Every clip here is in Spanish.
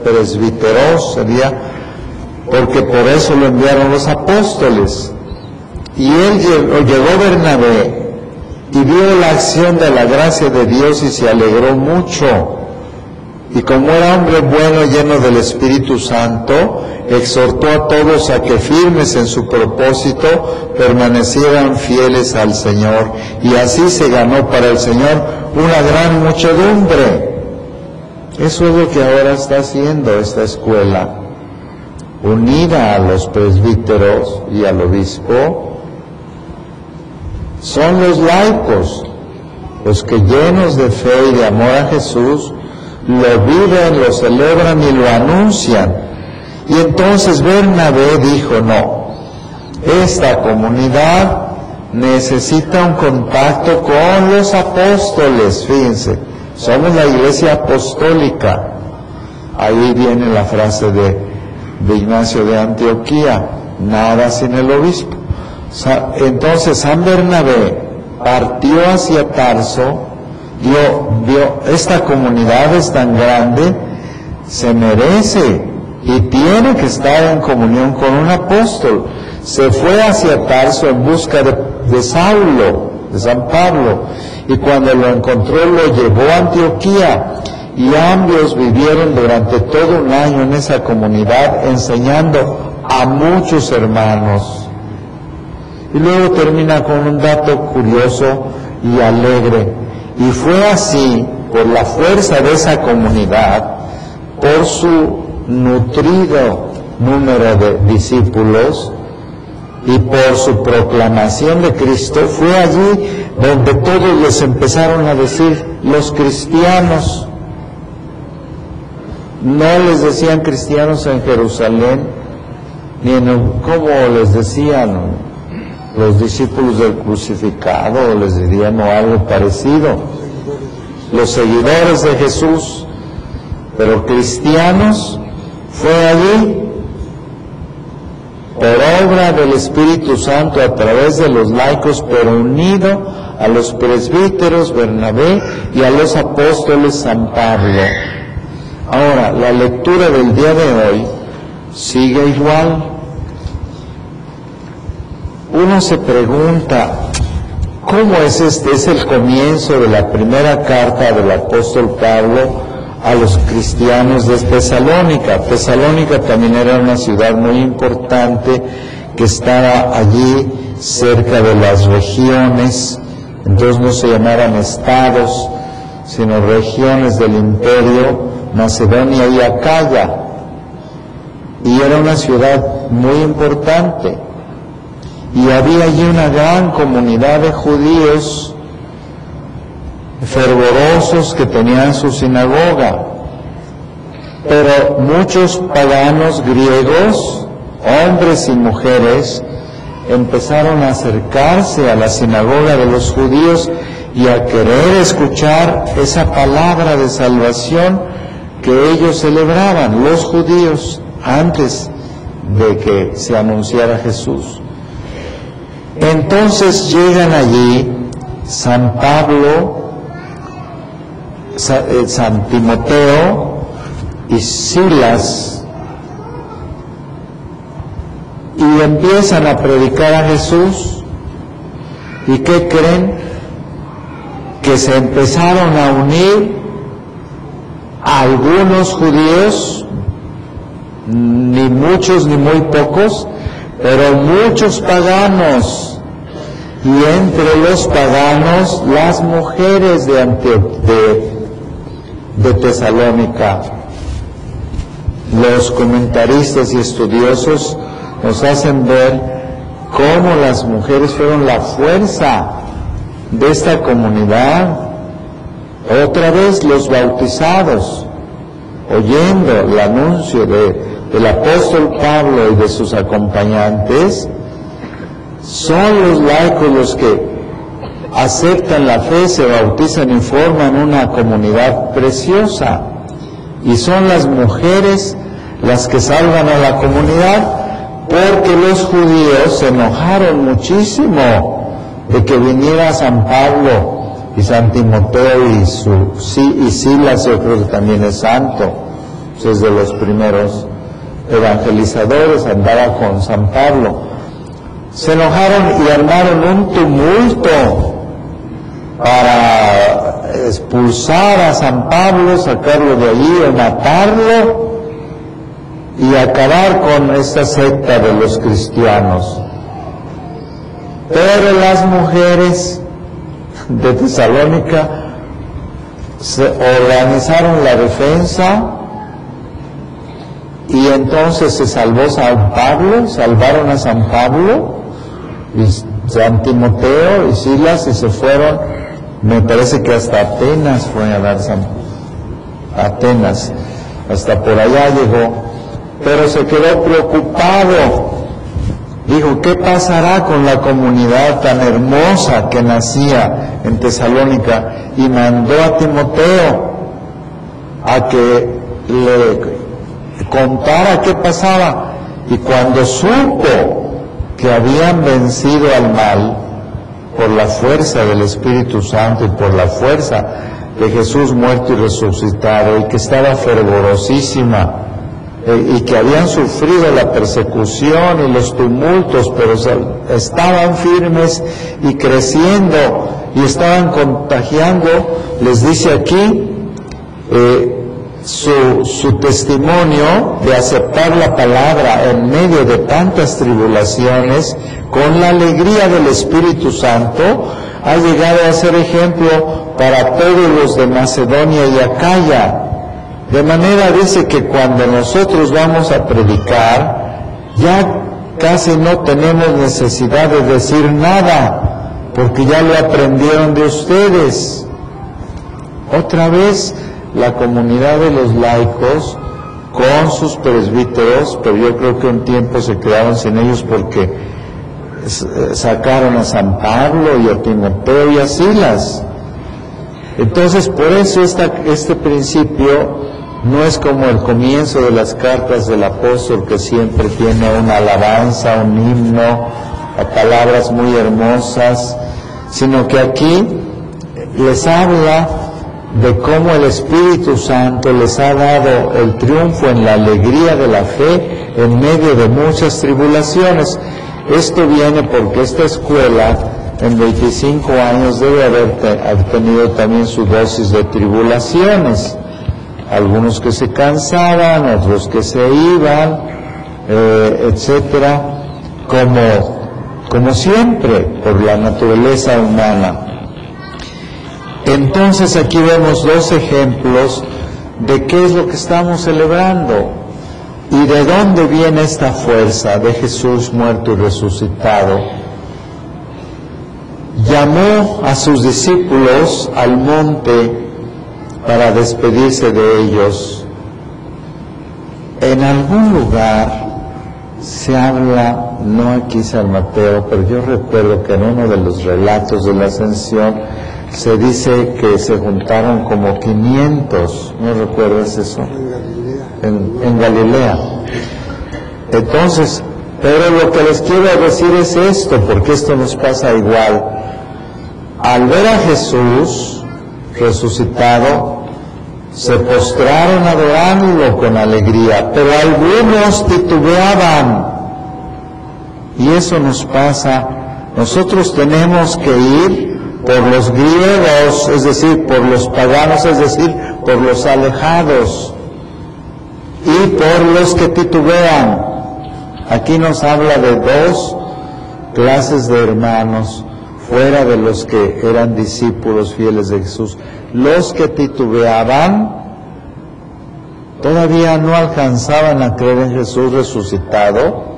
presbíteros, sería, porque por eso lo enviaron los apóstoles. Y llegó Bernabé y vio la acción de la gracia de Dios y se alegró mucho. Y como era hombre bueno, lleno del Espíritu Santo, exhortó a todos a que firmes en su propósito permanecieran fieles al Señor. Y así se ganó para el Señor una gran muchedumbre. Eso es lo que ahora está haciendo esta escuela, unida a los presbíteros y al obispo. Son los laicos, los que llenos de fe y de amor a Jesús, lo viven, lo celebran y lo anuncian. Y entonces Bernabé dijo, no, esta comunidad necesita un contacto con los apóstoles. Fíjense, somos la iglesia apostólica. Ahí viene la frase de Ignacio de Antioquía, nada sin el obispo. Entonces San Bernabé partió hacia Tarso, vio esta comunidad es tan grande, se merece y tiene que estar en comunión con un apóstol. Se fue hacia Tarso en busca de Saulo, de San Pablo, y cuando lo encontró lo llevó a Antioquía, y ambos vivieron durante todo un año en esa comunidad enseñando a muchos hermanos. Y luego termina con un dato curioso y alegre. Y fue así, por la fuerza de esa comunidad, por su nutrido número de discípulos y por su proclamación de Cristo, fue allí donde todos les empezaron a decir los cristianos. No les decían cristianos en Jerusalén, ni como les decían los discípulos del crucificado, les dirían o algo parecido, los seguidores de Jesús, pero cristianos fue allí por obra del Espíritu Santo a través de los laicos, pero unido a los presbíteros Bernabé y a los apóstoles San Pablo. Ahora, la lectura del día de hoy sigue igual. Uno se pregunta, ¿cómo es este? Es el comienzo de la primera carta del apóstol Pablo a los cristianos de Tesalónica. Tesalónica también era una ciudad muy importante que estaba allí cerca de las regiones, entonces no se llamaban estados, sino regiones del imperio, Macedonia y Acaya. Y era una ciudad muy importante. Y había allí una gran comunidad de judíos fervorosos que tenían su sinagoga, pero muchos paganos griegos, hombres y mujeres, empezaron a acercarse a la sinagoga de los judíos y a querer escuchar esa palabra de salvación que ellos celebraban, los judíos, antes de que se anunciara Jesús. Entonces llegan allí San Pablo, San Timoteo y Silas y empiezan a predicar a Jesús. ¿Y qué creen? Que se empezaron a unir a algunos judíos, ni muchos ni muy pocos, pero muchos paganos, y entre los paganos las mujeres de Tesalónica. Los comentaristas y estudiosos nos hacen ver cómo las mujeres fueron la fuerza de esta comunidad. Otra vez los bautizados, oyendo el anuncio del apóstol Pablo y de sus acompañantes, son los laicos los que aceptan la fe, se bautizan y forman una comunidad preciosa. Y son las mujeres las que salvan a la comunidad, porque los judíos se enojaron muchísimo de que viniera San Pablo y San Timoteo y Silas, yo creo que también es santo. es de los primeros evangelizadores, andaba con San Pablo. Se enojaron y armaron un tumulto para expulsar a San Pablo, sacarlo de allí o matarlo y acabar con esta secta de los cristianos. Pero las mujeres de Tesalónica se organizaron la defensa y entonces se salvó San Pablo, salvaron a San Pablo y San Timoteo y Silas y se fueron, me parece que hasta Atenas fue a dar Atenas, hasta por allá llegó, pero se quedó preocupado. Dijo, ¿qué pasará con la comunidad tan hermosa que nacía en Tesalónica? Y mandó a Timoteo a que le contara qué pasaba. Y cuando supo que habían vencido al mal por la fuerza del Espíritu Santo y por la fuerza de Jesús muerto y resucitado, y que estaba fervorosísima, y que habían sufrido la persecución y los tumultos, pero estaban firmes y creciendo y estaban contagiando, les dice aquí su testimonio de aceptar la palabra en medio de tantas tribulaciones, con la alegría del Espíritu Santo, ha llegado a ser ejemplo para todos los de Macedonia y Acaya. De manera, dice, que cuando nosotros vamos a predicar, ya casi no tenemos necesidad de decir nada, porque ya lo aprendieron de ustedes. Otra vez, la comunidad de los laicos, con sus presbíteros, pero yo creo que un tiempo se quedaron sin ellos porque sacaron a San Pablo y a Timoteo y a Silas. Entonces, por eso este principio no es como el comienzo de las cartas del apóstol, que siempre tiene una alabanza, un himno, a palabras muy hermosas, sino que aquí les habla de cómo el Espíritu Santo les ha dado el triunfo en la alegría de la fe en medio de muchas tribulaciones. Esto viene porque esta escuela en 25 años debe haber tenido también su dosis de tribulaciones. Algunos que se cansaban, otros que se iban, etcétera, como siempre, por la naturaleza humana. Entonces aquí vemos dos ejemplos de qué es lo que estamos celebrando y de dónde viene esta fuerza de Jesús muerto y resucitado. Llamó a sus discípulos al monte para despedirse de ellos. En algún lugar se habla, no aquí San Mateo, pero yo recuerdo que en uno de los relatos de la Ascensión se dice que se juntaron como 500, ¿no recuerdas eso? En Galilea. Entonces, pero lo que les quiero decir es esto, porque esto nos pasa igual. Al ver a Jesús resucitado, se postraron adorándolo con alegría, pero algunos titubeaban. Y eso nos pasa. Nosotros tenemos que ir por los griegos, es decir, por los paganos, es decir, por los alejados, y por los que titubean. Aquí nos habla de dos clases de hermanos, fuera de los que eran discípulos fieles de Jesús. Los que titubeaban todavía no alcanzaban a creer en Jesús resucitado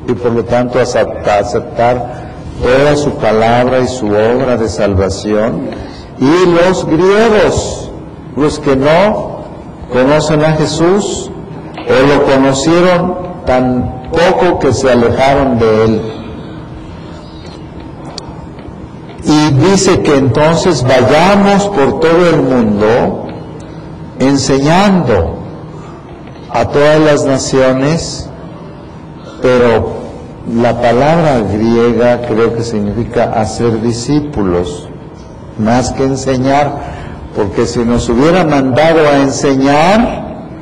y por lo tanto aceptar toda su palabra y su obra de salvación. Y los griegos, los que no conocen a Jesús o lo conocieron tan poco que se alejaron de Él. Y dice que entonces vayamos por todo el mundo enseñando a todas las naciones, pero la palabra griega creo que significa hacer discípulos, más que enseñar, porque si nos hubiera mandado a enseñar,